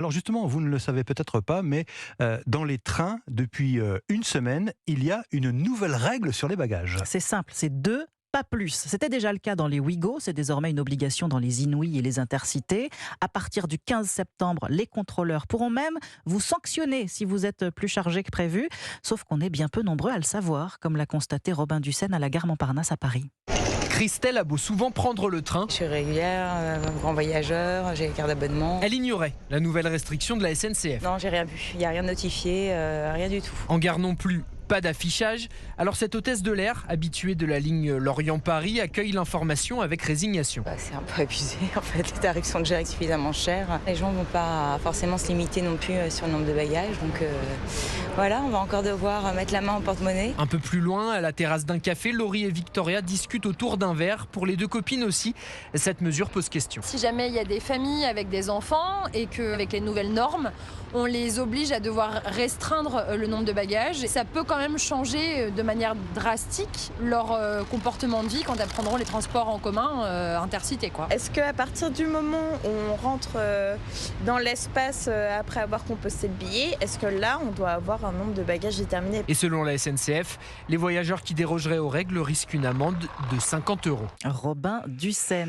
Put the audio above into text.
Alors justement, vous ne le savez peut-être pas, mais dans les trains, depuis une semaine, il y a une nouvelle règle sur les bagages. C'est simple, c'est deux, pas plus. C'était déjà le cas dans les Ouigo, c'est désormais une obligation dans les Inouïs et les Intercités. À partir du 15 septembre, les contrôleurs pourront même vous sanctionner si vous êtes plus chargé que prévu. Sauf qu'on est bien peu nombreux à le savoir, comme l'a constaté Robin Dussène à la gare Montparnasse à Paris. Christelle a beau souvent prendre le train, Je suis régulière, grand voyageur, j'ai les cartes d'abonnement. elle ignorait la nouvelle restriction de la SNCF. Non, j'ai rien vu. Il n'y a rien notifié, rien du tout. En gare non plus, pas d'affichage. Alors cette hôtesse de l'air, habituée de la ligne Lorient-Paris, accueille l'information avec résignation. C'est un peu abusé en fait. Les tarifs sont déjà suffisamment chers. Les gens ne vont pas forcément se limiter non plus sur le nombre de bagages. Donc voilà, on va encore devoir mettre la main au porte-monnaie. Un peu plus loin, à la terrasse d'un café, Laurie et Victoria discutent autour d'un verre. Pour les deux copines aussi, cette mesure pose question. Si jamais il y a des familles avec des enfants et qu'avec les nouvelles normes, on les oblige à devoir restreindre le nombre de bagages, ça peut quand même changer de manière drastique leur comportement de vie quand elles prendront les transports en commun intercités, quoi. Est-ce qu'à partir du moment où on rentre dans l'espace après avoir composté le billet, est-ce que là, on doit avoir un nombre de bagages déterminé ? Et selon la SNCF, les voyageurs qui dérogeraient aux règles risquent une amende de 50 €. Robin Dussène.